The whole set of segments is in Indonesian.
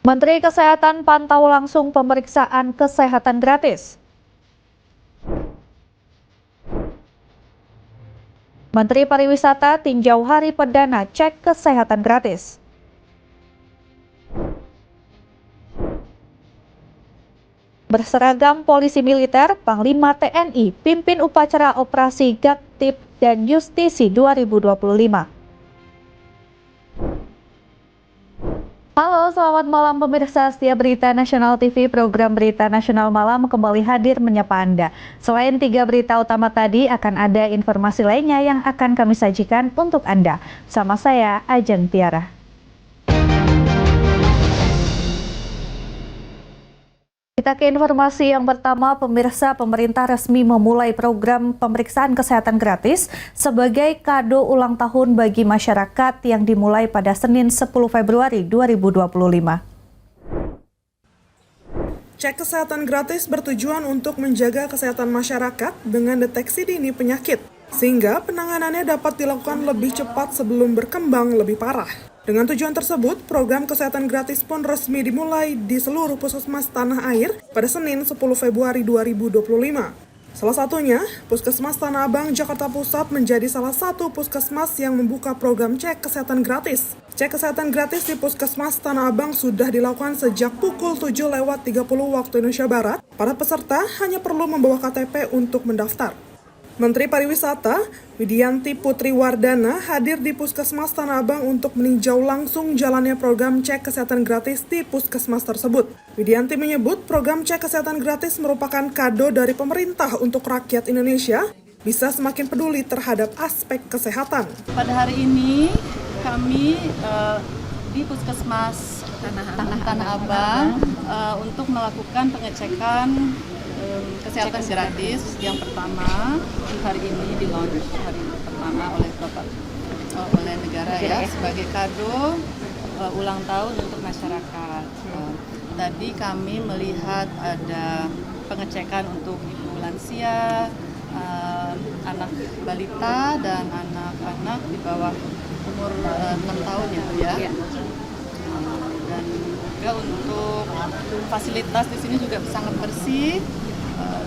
Menteri Kesehatan pantau langsung pemeriksaan kesehatan gratis. Menteri Pariwisata tinjau hari perdana cek kesehatan gratis. Berseragam polisi militer, Panglima TNI pimpin upacara operasi Gaktip dan Justisi 2025. Halo, selamat malam pemirsa setia Berita Nasional TV. Program Berita Nasional Malam kembali hadir menyapa Anda. Selain 3 berita utama tadi, akan ada informasi lainnya yang akan kami sajikan untuk Anda. Sama saya, Ajeng Tiara. Kita ke informasi yang pertama, pemirsa. Pemerintah resmi memulai program pemeriksaan kesehatan gratis sebagai kado ulang tahun bagi masyarakat yang dimulai pada Senin 10 Februari 2025. Cek kesehatan gratis bertujuan untuk menjaga kesehatan masyarakat dengan deteksi dini penyakit, sehingga penanganannya dapat dilakukan lebih cepat sebelum berkembang lebih parah. Dengan tujuan tersebut, program kesehatan gratis pun resmi dimulai di seluruh puskesmas tanah air pada Senin 10 Februari 2025. Salah satunya, Puskesmas Tanah Abang, Jakarta Pusat menjadi salah satu puskesmas yang membuka program cek kesehatan gratis. Cek kesehatan gratis di Puskesmas Tanah Abang sudah dilakukan sejak pukul 7.30 waktu Indonesia Barat. Para peserta hanya perlu membawa KTP untuk mendaftar. Menteri Pariwisata, Widianti Putri Wardana, hadir di Puskesmas Tanah Abang untuk meninjau langsung jalannya program cek kesehatan gratis di puskesmas tersebut. Widianti menyebut program cek kesehatan gratis merupakan kado dari pemerintah untuk rakyat Indonesia bisa semakin peduli terhadap aspek kesehatan. Pada hari ini kami di Puskesmas Tanah Abang untuk melakukan pengecekan kesehatan gratis yang pertama hari ini di launch hari pertama oleh negara ya sebagai kado ulang tahun untuk masyarakat. Tadi kami melihat ada pengecekan untuk ibu lansia, anak balita dan anak-anak di bawah umur 6 tahun ya. Dan juga untuk fasilitas di sini juga sangat bersih.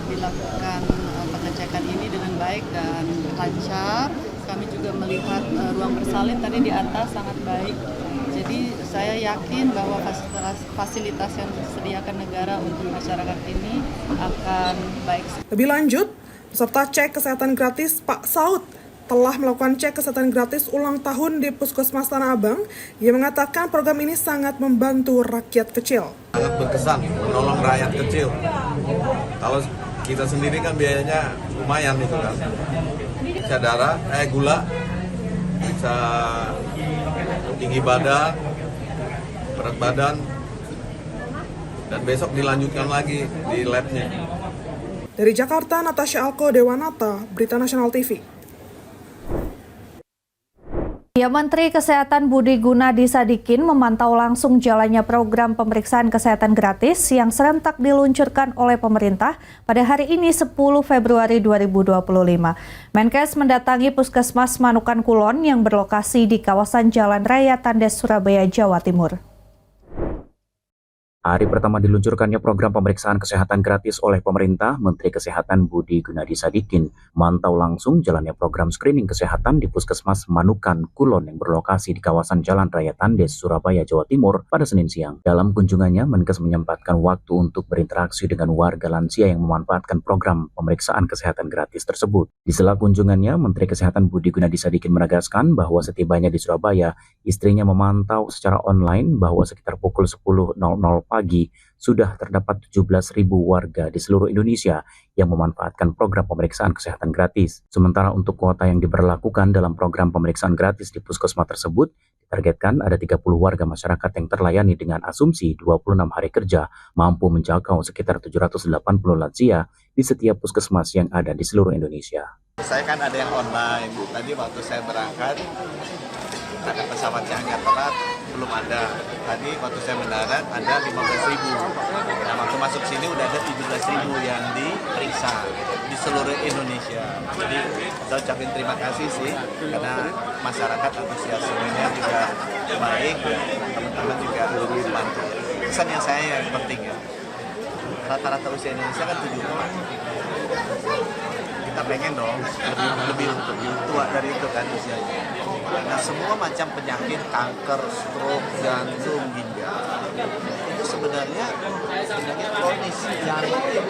Dilakukan pengecekan ini dengan baik dan lancar. Kami juga melihat ruang bersalin tadi di atas sangat baik. Jadi saya yakin bahwa fasilitas yang disediakan negara untuk masyarakat ini akan baik. Lebih lanjut, peserta cek kesehatan gratis Pak Saud telah melakukan cek kesehatan gratis ulang tahun di Puskesmas Tanah Abang. Ia mengatakan program ini sangat membantu rakyat kecil. Sangat berkesan menolong rakyat kecil. Kalau kita sendiri kan biayanya lumayan itu kan. Bisa darah, gula, bisa tinggi badan, berat badan, dan besok dilanjutkan lagi di labnya. Dari Jakarta, Natasha Alko Dewanata, Berita Nasional TV. Ya, Menteri Kesehatan Budi Gunadi Sadikin memantau langsung jalannya program pemeriksaan kesehatan gratis yang serentak diluncurkan oleh pemerintah pada hari ini 10 Februari 2025. Menkes mendatangi Puskesmas Manukan Kulon yang berlokasi di kawasan Jalan Raya Tandes, Surabaya, Jawa Timur. Hari pertama diluncurkannya program pemeriksaan kesehatan gratis oleh pemerintah, Menteri Kesehatan Budi Gunadi Sadikin mantau langsung jalannya program screening kesehatan di Puskesmas Manukan Kulon yang berlokasi di kawasan Jalan Raya Tandes, Surabaya, Jawa Timur pada Senin siang. Dalam kunjungannya, Menkes menyempatkan waktu untuk berinteraksi dengan warga lansia yang memanfaatkan program pemeriksaan kesehatan gratis tersebut. Di sela kunjungannya, Menteri Kesehatan Budi Gunadi Sadikin menegaskan bahwa setibanya di Surabaya, istrinya memantau secara online bahwa sekitar pukul 10.00 pagi sudah terdapat 17.000 warga di seluruh Indonesia yang memanfaatkan program pemeriksaan kesehatan gratis. Sementara untuk kuota yang diberlakukan dalam program pemeriksaan gratis di puskesmas tersebut, ditargetkan ada 30 warga masyarakat yang terlayani dengan asumsi 26 hari kerja mampu menjangkau sekitar 780 lansia di setiap puskesmas yang ada di seluruh Indonesia. Saya kan ada yang online. Tadi waktu saya berangkat pesawatnya agak telat, belum ada. Tadi waktu saya mendarat ada 15.000. Nah, waktu masuk sini udah ada 17.000 yang diperiksa di seluruh Indonesia. Jadi saya ucapin terima kasih sih, karena masyarakat antusiasmenya juga baik, teman-teman juga membantu. pesan yang saya yang penting ya. Rata-rata usia Indonesia kan 70-an. Kita pengen dong lebih tua dari itu kan usianya. Nah, semua macam penyakit, kanker, stroke, jantung, ginjal itu sebenarnya penyakit kronis yang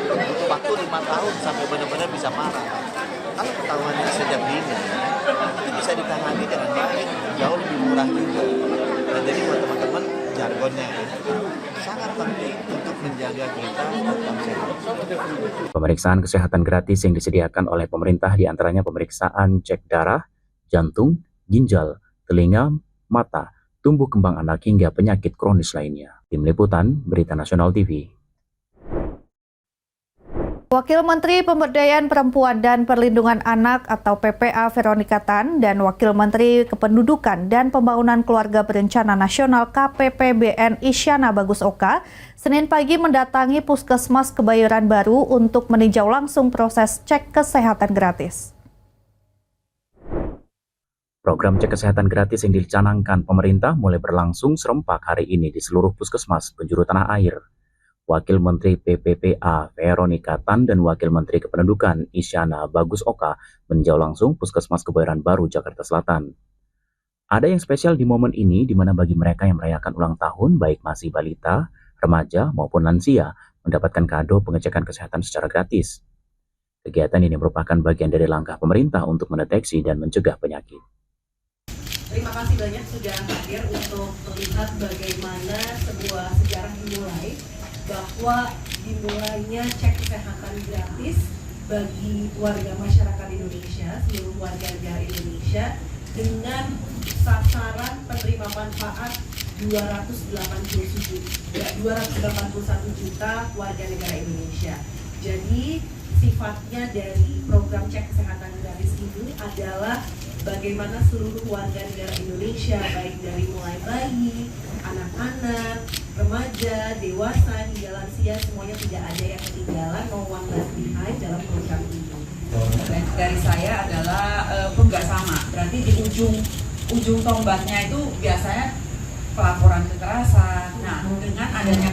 butuh waktu 5 tahun sampai benar-benar bisa parah. Kalau ketahuannya sejak dini, itu bisa ditangani dengan baik, jauh lebih murah juga. Nah, jadi buat teman-teman jargonnya sangat penting untuk menjaga kita tetap sehat. Pemeriksaan kesehatan gratis yang disediakan oleh pemerintah diantaranya pemeriksaan cek darah, jantung, ginjal, telinga, mata, tumbuh kembang anak hingga penyakit kronis lainnya. Tim Liputan, Berita Nasional TV. Wakil Menteri Pemberdayaan Perempuan dan Perlindungan Anak atau PPA Veronica Tan dan Wakil Menteri Kependudukan dan Pembangunan Keluarga Berencana Nasional KPPBN Isyana Bagus Oka Senin pagi mendatangi Puskesmas Kebayoran Baru untuk meninjau langsung proses cek kesehatan gratis. Program cek kesehatan gratis yang dicanangkan pemerintah mulai berlangsung serempak hari ini di seluruh puskesmas penjuru tanah air. Wakil Menteri PPPA Veronica Tan dan Wakil Menteri Kependudukan Isyana Bagus Oka meninjau langsung Puskesmas Kebayoran Baru, Jakarta Selatan. Ada yang spesial di momen ini di mana bagi mereka yang merayakan ulang tahun baik masih balita, remaja maupun lansia mendapatkan kado pengecekan kesehatan secara gratis. Kegiatan ini merupakan bagian dari langkah pemerintah untuk mendeteksi dan mencegah penyakit. Terima kasih banyak sudah hadir untuk melihat bagaimana sebuah sejarah dimulai, bahwa dimulainya cek kesehatan gratis bagi warga masyarakat Indonesia, seluruh warga negara Indonesia, dengan sasaran penerima manfaat 281 juta warga negara Indonesia. Jadi sifatnya dari program cek kesehatan gratis ini adalah bagaimana seluruh warga negara Indonesia, baik dari mulai bayi, anak-anak, remaja, dewasa, hingga lansia, semuanya tidak ada yang ketinggalan, no one left behind dalam program ini. Dari saya adalah nggak sama, berarti di ujung tombaknya itu biasanya pelaporan kekerasan. Nah, dengan adanya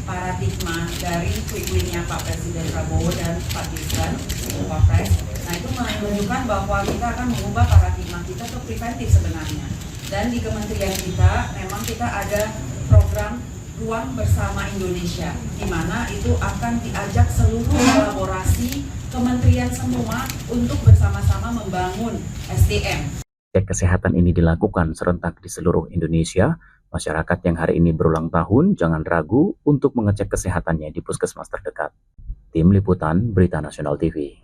paradigma dari tweet-tweetnya Pak Presiden Prabowo dan Pak Gibran, Wapres, nah itu menunjukkan bahwa kita akan mengubah paradigma kita ke preventif sebenarnya. Dan di kementerian kita, memang kita ada program Ruang Bersama Indonesia, di mana itu akan diajak seluruh kolaborasi kementerian semua untuk bersama-sama membangun SDM. Cek kesehatan ini dilakukan serentak di seluruh Indonesia. Masyarakat yang hari ini berulang tahun jangan ragu untuk mengecek kesehatannya di puskesmas terdekat. Tim Liputan, Berita Nasional TV.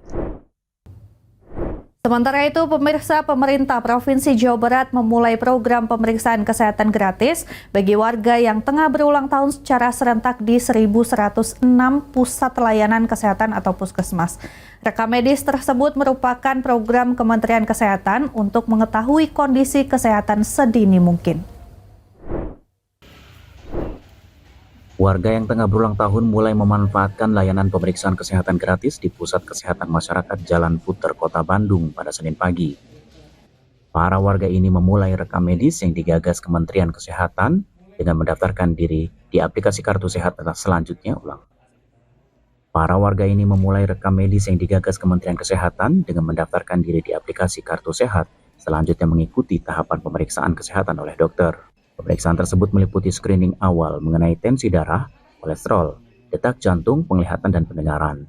Sementara itu, pemirsa, pemerintah Provinsi Jawa Barat memulai program pemeriksaan kesehatan gratis bagi warga yang tengah berulang tahun secara serentak di 1.106 pusat layanan kesehatan atau puskesmas. Rekam medis tersebut merupakan program Kementerian Kesehatan untuk mengetahui kondisi kesehatan sedini mungkin. Warga yang tengah berulang tahun mulai memanfaatkan layanan pemeriksaan kesehatan gratis di Pusat Kesehatan Masyarakat Jalan Puter, Kota Bandung pada Senin pagi. Para warga ini memulai rekam medis yang digagas Kementerian Kesehatan dengan mendaftarkan diri di aplikasi Kartu Sehat selanjutnya. Para warga ini memulai rekam medis yang digagas Kementerian Kesehatan dengan mendaftarkan diri di aplikasi Kartu Sehat, selanjutnya mengikuti tahapan pemeriksaan kesehatan oleh dokter. Pemeriksaan tersebut meliputi screening awal mengenai tensi darah, kolesterol, detak jantung, penglihatan, dan pendengaran.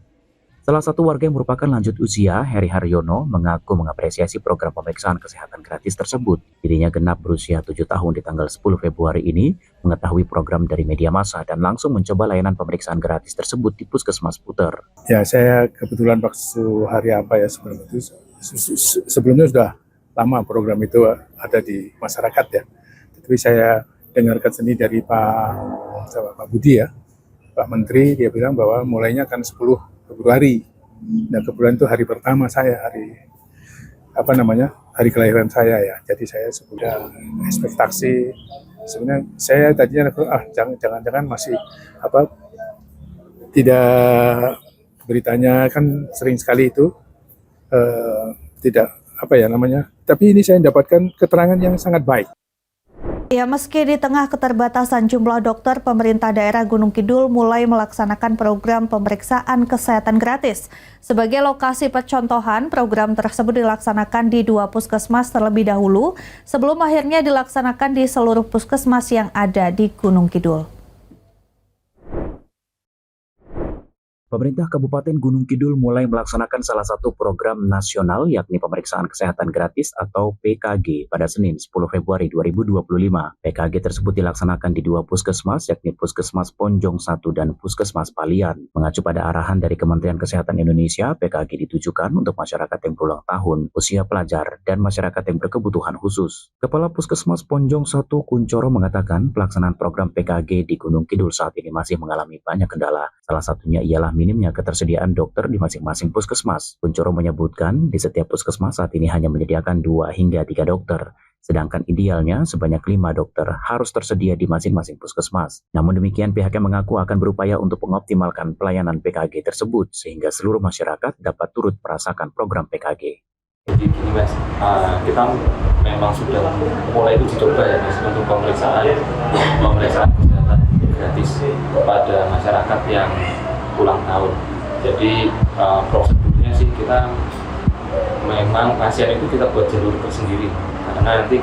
Salah satu warga yang merupakan lanjut usia, Heri Haryono, mengaku mengapresiasi program pemeriksaan kesehatan gratis tersebut. Dirinya genap berusia 7 tahun di tanggal 10 Februari ini, mengetahui program dari media massa dan langsung mencoba layanan pemeriksaan gratis tersebut di Puskesmas Puter. Ya, saya kebetulan waktu hari apa ya sebelumnya sudah lama program itu ada di masyarakat ya. Tapi saya dengarkan sendiri dari Pak Budi ya, Pak Menteri, dia bilang bahwa mulainya kan 10 Februari. Nah, kebetulan itu hari pertama saya, hari kelahiran saya ya. Jadi saya sudah ekspektasi. Sebenarnya saya tadinya jangan-jangan masih tidak, beritanya kan sering sekali itu tidak tapi ini saya mendapatkan keterangan yang sangat baik. Ya, meski di tengah keterbatasan jumlah dokter, pemerintah daerah Gunung Kidul mulai melaksanakan program pemeriksaan kesehatan gratis. Sebagai lokasi percontohan, program tersebut dilaksanakan di 2 puskesmas terlebih dahulu, sebelum akhirnya dilaksanakan di seluruh puskesmas yang ada di Gunung Kidul. Pemerintah Kabupaten Gunung Kidul mulai melaksanakan salah satu program nasional yakni pemeriksaan kesehatan gratis atau PKG pada Senin 10 Februari 2025. PKG tersebut dilaksanakan di 2 puskesmas yakni Puskesmas Ponjong 1 dan Puskesmas Palian. Mengacu pada arahan dari Kementerian Kesehatan Indonesia, PKG ditujukan untuk masyarakat yang berulang tahun, usia pelajar, dan masyarakat yang berkebutuhan khusus. Kepala Puskesmas Ponjong 1 Kuncoro mengatakan pelaksanaan program PKG di Gunung Kidul saat ini masih mengalami banyak kendala. Salah satunya ialah minimnya ketersediaan dokter di masing-masing puskesmas. Kuncoro menyebutkan di setiap puskesmas saat ini hanya menyediakan 2 hingga 3 dokter, sedangkan idealnya sebanyak 5 dokter harus tersedia di masing-masing puskesmas. Namun demikian pihaknya mengaku akan berupaya untuk mengoptimalkan pelayanan PKG tersebut sehingga seluruh masyarakat dapat turut merasakan program PKG. Jadi gini Mas, kita memang sudah mulai uji coba ya Mas untuk pemeriksaan kesehatan gratis kepada masyarakat yang ulang tahun. Jadi prosedurnya sih kita memang pasien itu kita buat jalur tersendiri karena nanti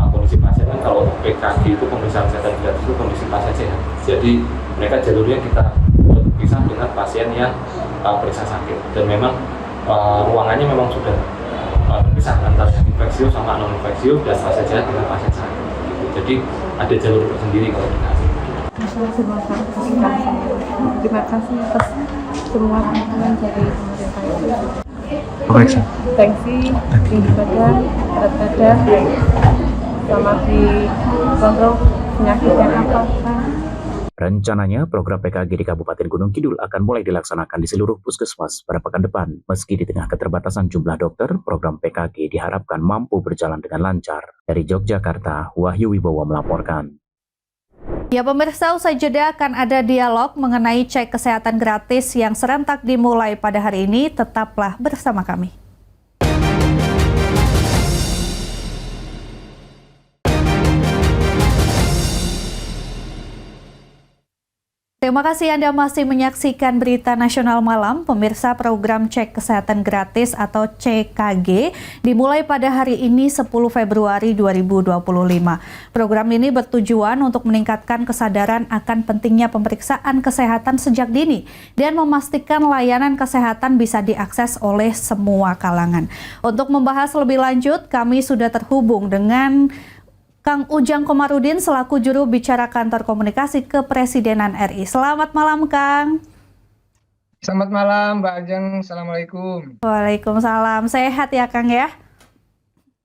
kondisi pasien kan kalau untuk PKG itu pemeriksaan kesehatan gratis itu kondisi pasien sehat. Jadi mereka jalurnya kita buat pisah dengan pasien yang periksa sakit dan memang ruangannya memang sudah terpisah antara yang infeksius sama non infeksius dan pasien sehat dengan pasien sakit. Gitu. Jadi ada jalur tersendiri kalau kita. Terima kasih atas semua teman-teman dari pemerintah. Periksa. Tensi, tinggi badan, berat badan, sama dikontrol penyakitnya apa. Rencananya program PKG di Kabupaten Gunung Kidul akan mulai dilaksanakan di seluruh puskesmas pada pekan depan. Meski di tengah keterbatasan jumlah dokter, program PKG diharapkan mampu berjalan dengan lancar. Dari Yogyakarta, Wahyu Wibowo melaporkan. Ya, pemirsa, usai jeda akan ada dialog mengenai cek kesehatan gratis yang serentak dimulai pada hari ini. Tetaplah bersama kami. Terima kasih Anda masih menyaksikan Berita Nasional Malam. Pemirsa, program cek kesehatan gratis atau CKG dimulai pada hari ini 10 Februari 2025. Program ini bertujuan untuk meningkatkan kesadaran akan pentingnya pemeriksaan kesehatan sejak dini dan memastikan layanan kesehatan bisa diakses oleh semua kalangan. Untuk membahas lebih lanjut, kami sudah terhubung dengan Kang Ujang Komarudin selaku juru bicara Kantor Komunikasi Kepresidenan RI. Selamat malam, Kang. Selamat malam, Mbak Ajeng. Assalamualaikum. Waalaikumsalam. Sehat ya, Kang ya?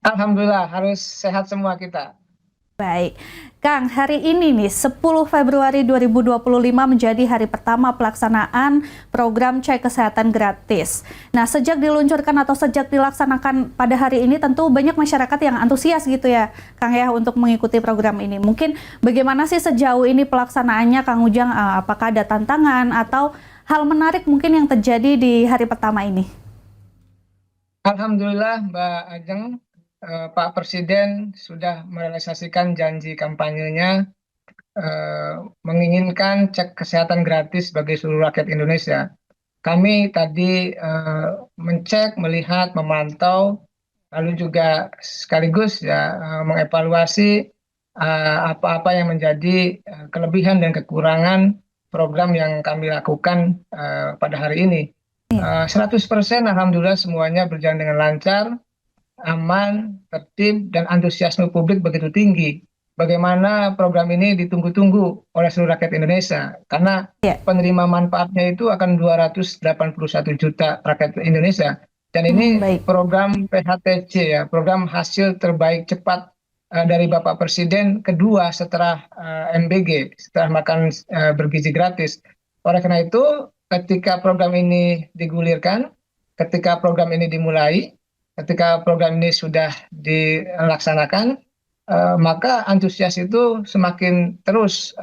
Alhamdulillah, harus sehat semua kita. Baik. Kang, hari ini nih 10 Februari 2025 menjadi hari pertama pelaksanaan program cek kesehatan gratis. Nah, sejak diluncurkan atau sejak dilaksanakan pada hari ini tentu banyak masyarakat yang antusias gitu ya, Kang ya, untuk mengikuti program ini. Mungkin bagaimana sih sejauh ini pelaksanaannya, Kang Ujang? Apakah ada tantangan atau hal menarik mungkin yang terjadi di hari pertama ini? Alhamdulillah, Mbak Ajeng. Pak Presiden sudah merealisasikan janji kampanyenya menginginkan cek kesehatan gratis bagi seluruh rakyat Indonesia. Kami tadi mengecek, melihat, memantau, lalu juga sekaligus ya mengevaluasi apa-apa yang menjadi kelebihan dan kekurangan program yang kami lakukan pada hari ini. 100% alhamdulillah semuanya berjalan dengan lancar, aman, tertib, dan antusiasme publik begitu tinggi. Bagaimana program ini ditunggu-tunggu oleh seluruh rakyat Indonesia. Karena penerima manfaatnya itu akan 281 juta rakyat Indonesia. Dan ini program PHTC ya, program hasil terbaik cepat dari Bapak Presiden kedua setelah MBG, setelah makan bergizi gratis. Oleh karena itu, ketika program ini digulirkan, ketika program ini dimulai, ketika program ini sudah dilaksanakan, maka antusias itu semakin terus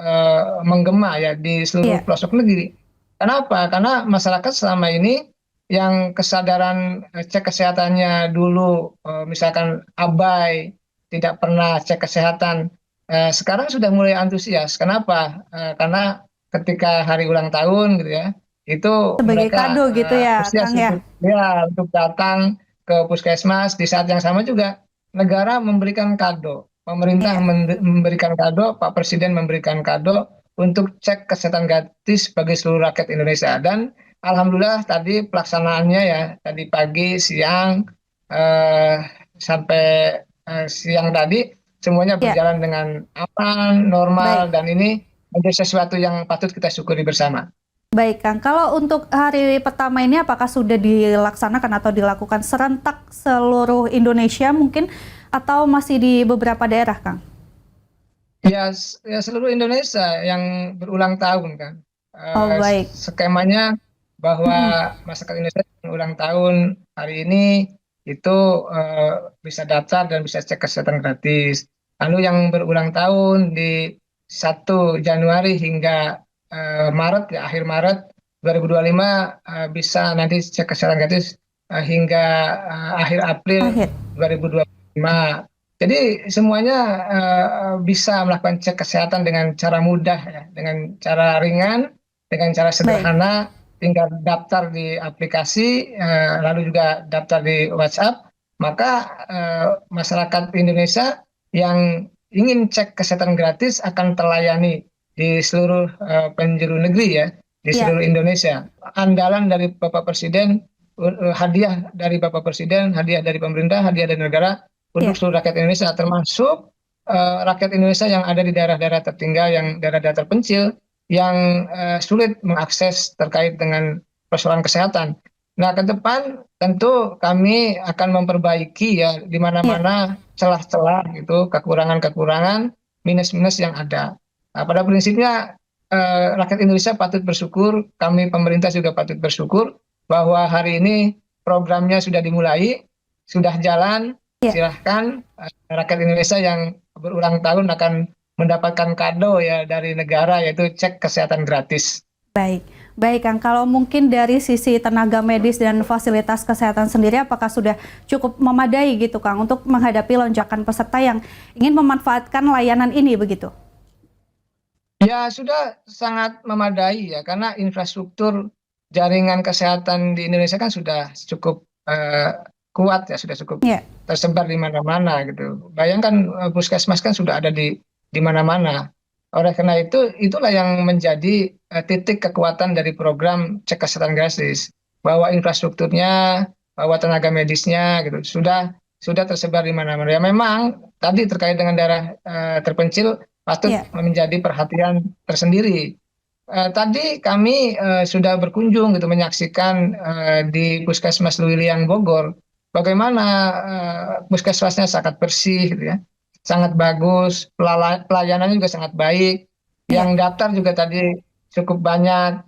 menggema ya di seluruh pelosok negeri. Kenapa? Karena masyarakat selama ini yang kesadaran cek kesehatannya dulu misalkan abai, tidak pernah cek kesehatan, sekarang sudah mulai antusias. Kenapa? Karena ketika hari ulang tahun gitu ya, itu Sebagai mereka kado gitu ya, antusias Kang ya? untuk datang ke puskesmas. Di saat yang sama juga negara memberikan kado, pemerintah Iya. memberikan kado, Pak Presiden memberikan kado untuk cek kesehatan gratis bagi seluruh rakyat Indonesia. Dan alhamdulillah tadi pelaksanaannya ya, tadi pagi, siang, eh, sampai siang tadi semuanya Iya, berjalan dengan aman, normal, baik. dan ini menjadi sesuatu yang patut kita syukuri bersama. Baik, Kang. Kalau untuk hari pertama ini apakah sudah dilaksanakan atau dilakukan serentak seluruh Indonesia mungkin atau masih di beberapa daerah, Kang? Ya, ya seluruh Indonesia yang berulang tahun kan. Oh, baik. Skemanya bahwa Mm-mm. masyarakat Indonesia yang ulang tahun hari ini itu bisa daftar dan bisa cek kesehatan gratis. Lalu yang berulang tahun di 1 Januari hingga Maret ya, akhir Maret 2025 bisa nanti cek kesehatan gratis hingga akhir April Akhir. 2025. Jadi semuanya bisa melakukan cek kesehatan dengan cara mudah ya, dengan cara ringan, dengan cara Baik. sederhana, tinggal daftar di aplikasi, lalu juga daftar di WhatsApp, maka masyarakat Indonesia yang ingin cek kesehatan gratis akan terlayani di seluruh penjuru negeri ya, di Iya. seluruh Indonesia. Andalan dari Bapak Presiden, hadiah dari Bapak Presiden, hadiah dari pemerintah, hadiah dari negara untuk Iya. seluruh rakyat Indonesia, termasuk rakyat Indonesia yang ada di daerah-daerah tertinggal, yang daerah-daerah terpencil, yang sulit mengakses terkait dengan persoalan kesehatan. Nah, ke depan tentu kami akan memperbaiki ya di Iya. mana-mana celah-celah gitu, kekurangan-kekurangan, minus-minus yang ada. Nah, pada prinsipnya rakyat Indonesia patut bersyukur, kami pemerintah juga patut bersyukur bahwa hari ini programnya sudah dimulai, sudah jalan. Iya. Silahkan rakyat Indonesia yang berulang tahun akan mendapatkan kado ya dari negara, yaitu cek kesehatan gratis. Baik. Baik, Kang. Kalau mungkin dari sisi tenaga medis dan fasilitas kesehatan sendiri, apakah sudah cukup memadai gitu, Kang, untuk menghadapi lonjakan peserta yang ingin memanfaatkan layanan ini begitu? Ya, sudah sangat memadai ya, karena infrastruktur jaringan kesehatan di Indonesia kan sudah cukup kuat ya, sudah cukup Iya. tersebar di mana-mana gitu. Bayangkan puskesmas kan sudah ada di mana-mana. Oleh karena itu, itulah yang menjadi titik kekuatan dari program cek kesehatan gratis, bahwa infrastrukturnya, bahwa tenaga medisnya gitu sudah tersebar di mana-mana. Ya memang tadi terkait dengan daerah terpencil patut Iya. menjadi perhatian tersendiri. Tadi kami sudah berkunjung gitu, menyaksikan di Puskesmas Luwiliang Bogor bagaimana puskesmasnya sangat bersih gitu ya, sangat bagus, pelayanannya juga sangat baik. Yang Iya. daftar juga tadi cukup banyak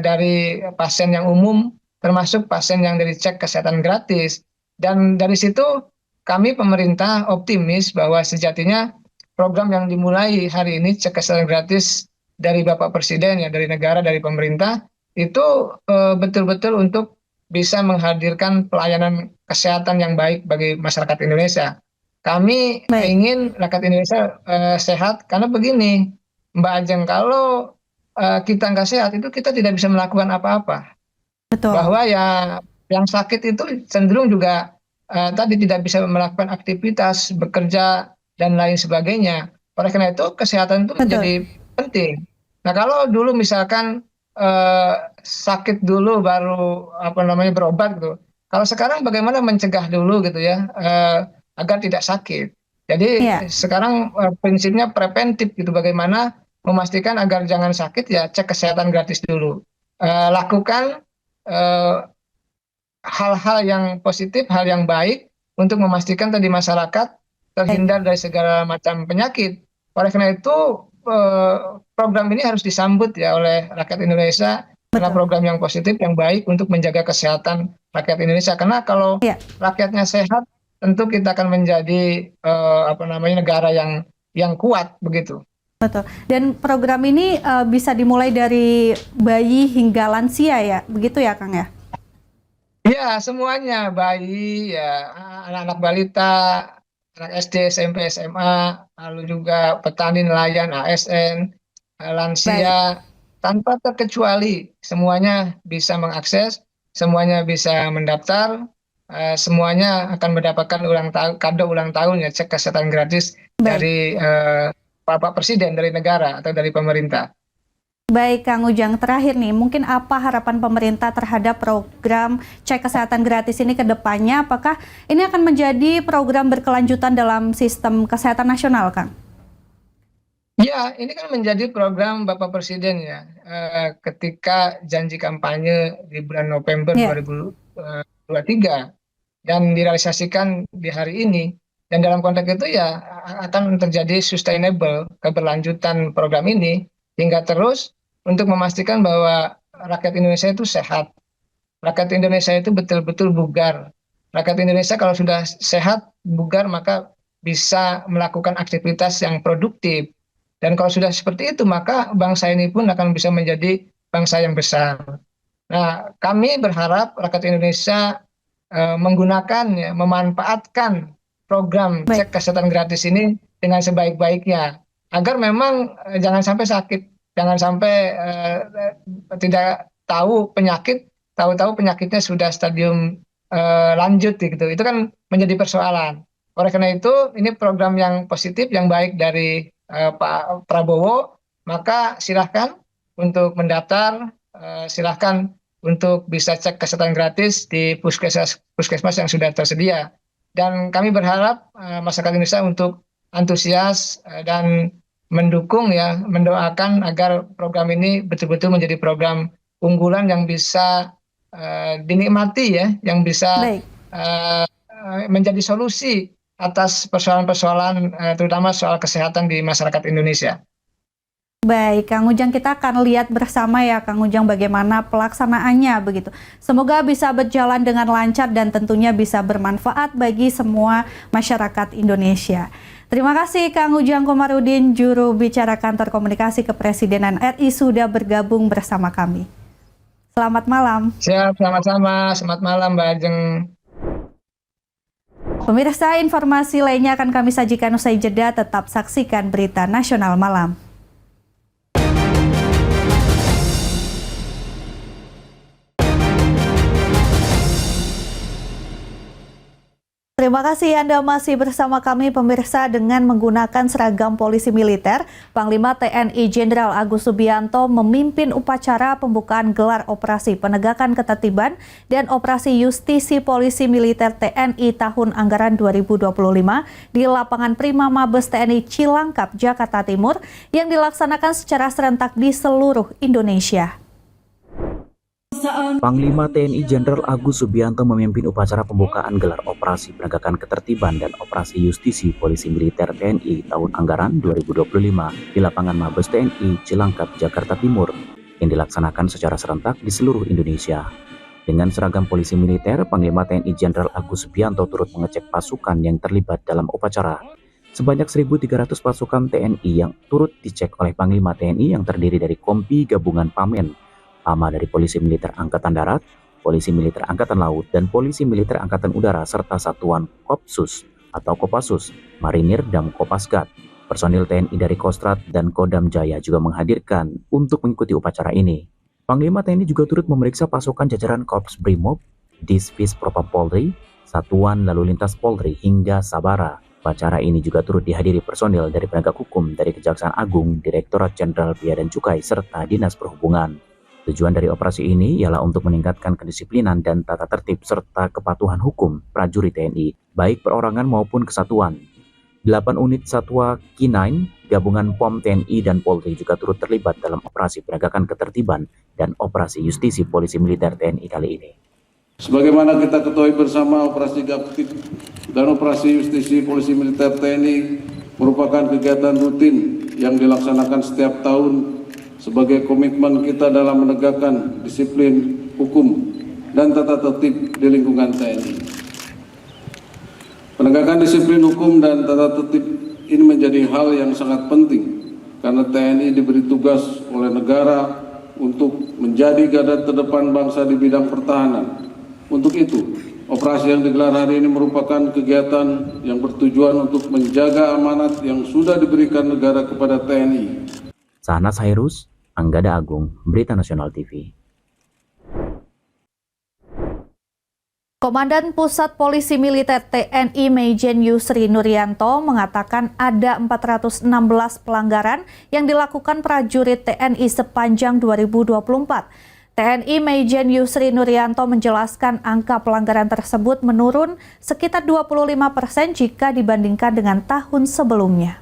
dari pasien yang umum, termasuk pasien yang dari cek kesehatan gratis. Dan dari situ kami pemerintah optimis bahwa sejatinya program yang dimulai hari ini cek kesehatan gratis dari Bapak Presiden ya, dari negara, dari pemerintah itu betul-betul untuk bisa menghadirkan pelayanan kesehatan yang baik bagi masyarakat Indonesia. Kami Baik. ingin rakyat Indonesia sehat karena begini, Mbak Ajeng, kalau kita nggak sehat itu kita tidak bisa melakukan apa-apa. Betul. Bahwa ya yang sakit itu cenderung juga tadi tidak bisa melakukan aktivitas, bekerja dan lain sebagainya. Oleh karena itu kesehatan itu Betul. menjadi penting. Nah, kalau dulu misalkan sakit dulu baru berobat gitu. Kalau sekarang bagaimana mencegah dulu gitu ya, agar tidak sakit. Jadi Iya. sekarang prinsipnya preventif gitu, bagaimana memastikan agar jangan sakit ya cek kesehatan gratis dulu. Lakukan hal-hal yang positif, hal yang baik untuk memastikan tadi masyarakat terhindar dari segala macam penyakit. Oleh karena itu program ini harus disambut ya oleh rakyat Indonesia, karena Betul. program yang positif, yang baik untuk menjaga kesehatan rakyat Indonesia. Karena kalau Iya. rakyatnya sehat, tentu kita akan menjadi negara yang kuat begitu. Betul. Dan program ini bisa dimulai dari bayi hingga lansia ya, begitu ya, Kang ya? Ya, semuanya, bayi, ya, anak-anak balita, anak SD, SMP, SMA, lalu juga petani, nelayan, ASN, lansia, tanpa terkecuali semuanya bisa mengakses, semuanya bisa mendaftar, semuanya akan mendapatkan kado ulang tahun ya, cek kesehatan gratis dari Bapak Presiden, dari negara atau dari pemerintah. Baik, Kang Ujang, terakhir nih, mungkin apa harapan pemerintah terhadap program cek kesehatan gratis ini ke depannya? Apakah ini akan menjadi program berkelanjutan dalam sistem kesehatan nasional, Kang? Ya, ini kan menjadi program Bapak Presiden ya, ketika janji kampanye di bulan November 2023 dan direalisasikan di hari ini. Dan dalam konteks itu ya akan terjadi sustainable, keberlanjutan program ini hingga terus untuk memastikan bahwa rakyat Indonesia itu sehat. Rakyat Indonesia itu betul-betul bugar. Rakyat Indonesia kalau sudah sehat, bugar, maka bisa melakukan aktivitas yang produktif. Dan kalau sudah seperti itu, maka bangsa ini pun akan bisa menjadi bangsa yang besar. Nah, kami berharap rakyat Indonesia menggunakan, memanfaatkan program cek kesehatan gratis ini dengan sebaik-baiknya. Agar memang jangan sampai sakit. Jangan sampai tidak tahu penyakit, tahu-tahu penyakitnya sudah stadium lanjut gitu. Itu kan menjadi persoalan. Oleh karena itu, ini program yang positif, yang baik dari Pak Prabowo, maka silahkan untuk mendaftar, silahkan untuk bisa cek kesehatan gratis di puskesmas yang sudah tersedia. Dan kami berharap masyarakat Indonesia untuk antusias dan mendukung ya, mendoakan agar program ini betul-betul menjadi program unggulan yang bisa dinikmati ya, yang bisa menjadi solusi atas persoalan-persoalan terutama soal kesehatan di masyarakat Indonesia. Baik, Kang Ujang, kita akan lihat bersama ya, Kang Ujang, bagaimana pelaksanaannya begitu. Semoga bisa berjalan dengan lancar dan tentunya bisa bermanfaat bagi semua masyarakat Indonesia. Terima kasih Kang Ujang Komarudin, juru bicara Kantor Komunikasi Kepresidenan RI sudah bergabung bersama kami. Selamat malam. Siap, sama-sama. Selamat malam, Mbak Ajeng. Pemirsa, informasi lainnya akan kami sajikan usai jeda. Tetap saksikan Berita Nasional Malam. Terima kasih Anda masih bersama kami pemirsa. Dengan menggunakan seragam polisi militer, Panglima TNI Jenderal Agus Subianto memimpin upacara pembukaan gelar operasi penegakan ketertiban dan operasi justisi polisi militer TNI tahun anggaran 2025 di lapangan Prima Mabes TNI Cilangkap, Jakarta Timur yang dilaksanakan secara serentak di seluruh Indonesia. Panglima TNI Jenderal Agus Subianto memimpin upacara pembukaan gelar operasi penegakan ketertiban dan operasi justisi polisi militer TNI tahun anggaran 2025 di lapangan Mabes TNI Cilangkap, Jakarta Timur yang dilaksanakan secara serentak di seluruh Indonesia. Dengan seragam polisi militer, Panglima TNI Jenderal Agus Subianto turut mengecek pasukan yang terlibat dalam upacara. Sebanyak 1.300 pasukan TNI yang turut dicek oleh Panglima TNI yang terdiri dari Kompi Gabungan Pamen, Pama dari Polisi Militer Angkatan Darat, Polisi Militer Angkatan Laut, dan Polisi Militer Angkatan Udara, serta satuan Kopsus atau Kopassus, Marinir, dan Kopasgat. Personil TNI dari Kostrad dan Kodam Jaya juga menghadirkan untuk mengikuti upacara ini. Panglima TNI juga turut memeriksa pasukan jajaran Korps Brimob, Dispis Propam Polri, Satuan Lalu Lintas Polri, hingga Sabara. Upacara ini juga turut dihadiri personil dari penegak hukum dari Kejaksaan Agung, Direktorat Jenderal Bea dan Cukai, serta Dinas Perhubungan. Tujuan dari operasi ini ialah untuk meningkatkan kedisiplinan dan tata tertib serta kepatuhan hukum prajurit TNI, baik perorangan maupun kesatuan. 8 unit Satwa K9, gabungan POM TNI dan Polri juga turut terlibat dalam operasi penegakan ketertiban dan operasi justisi polisi militer TNI kali ini. Sebagaimana kita ketahui bersama, operasi Gaptif dan operasi justisi polisi militer TNI merupakan kegiatan rutin yang dilaksanakan setiap tahun sebagai komitmen kita dalam menegakkan disiplin hukum dan tata tertib di lingkungan TNI. Penegakan disiplin hukum dan tata tertib ini menjadi hal yang sangat penting karena TNI diberi tugas oleh negara untuk menjadi garda terdepan bangsa di bidang pertahanan. Untuk itu, Operasi yang digelar hari ini merupakan kegiatan yang bertujuan untuk menjaga amanat yang sudah diberikan negara kepada TNI. Sahnas Hairus, Anggada Agung, Berita Nasional TV. Komandan Pusat Polisi Militer TNI Maijen Yusri Nuryanto mengatakan ada 416 pelanggaran yang dilakukan prajurit TNI sepanjang 2024. TNI Maijen Yusri Nuryanto menjelaskan angka pelanggaran tersebut menurun sekitar 25% jika dibandingkan dengan tahun sebelumnya.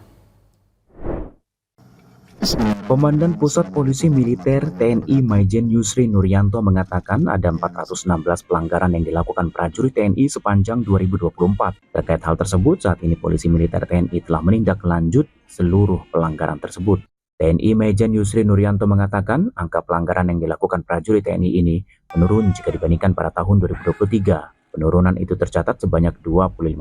Komandan Pusat Polisi Militer TNI Maijen Yusri Nuryanto mengatakan ada 416 pelanggaran yang dilakukan prajurit TNI sepanjang 2024. Terkait hal tersebut, saat ini Polisi Militer TNI telah menindaklanjut seluruh pelanggaran tersebut. TNI Maijen Yusri Nuryanto mengatakan angka pelanggaran yang dilakukan prajurit TNI ini menurun jika dibandingkan pada tahun 2023. Penurunan itu tercatat sebanyak 25%.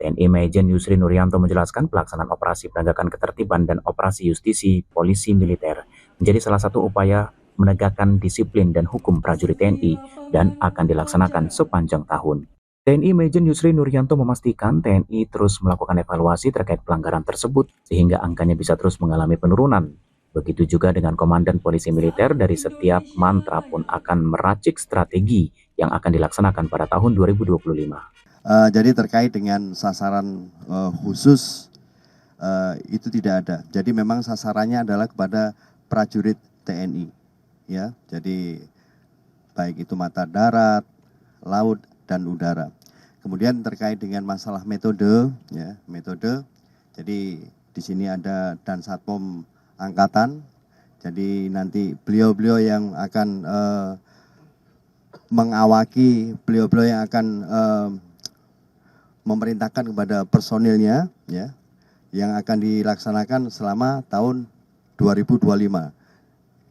TNI Maijen Yusri Nuryanto menjelaskan pelaksanaan operasi penegakan ketertiban dan operasi justisi polisi militer menjadi salah satu upaya menegakkan disiplin dan hukum prajurit TNI dan akan dilaksanakan sepanjang tahun. TNI Maijen Yusri Nuryanto memastikan TNI terus melakukan evaluasi terkait pelanggaran tersebut sehingga angkanya bisa terus mengalami penurunan. Begitu juga dengan Komandan Polisi Militer, dari setiap mantra pun akan meracik strategi yang akan dilaksanakan pada tahun 2025. Jadi terkait dengan sasaran khusus itu tidak ada. Jadi memang sasarannya adalah kepada prajurit TNI, ya. Jadi baik itu mata darat, laut, dan udara. Kemudian terkait dengan masalah metode, ya, metode. Jadi di sini ada Dan Satpom Angkatan. Jadi nanti beliau-beliau yang akan mengawaki, beliau-beliau yang akan memerintahkan kepada personilnya, ya, yang akan dilaksanakan selama tahun 2025.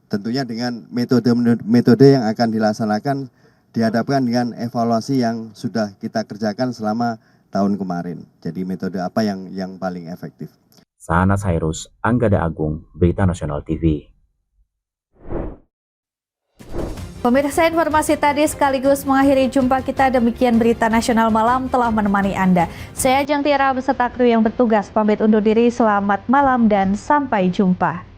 Tentunya dengan metode yang akan dilaksanakan dihadapkan dengan evaluasi yang sudah kita kerjakan selama tahun kemarin. Jadi metode apa yang paling efektif. Sahnas Hairus, Anggada Agung, Berita Nasional TV. Pemirsa, informasi tadi sekaligus mengakhiri jumpa kita. Demikian Berita Nasional Malam telah menemani Anda. Saya Ajeng Tiara beserta kru yang bertugas pamit undur diri. Selamat malam dan sampai jumpa.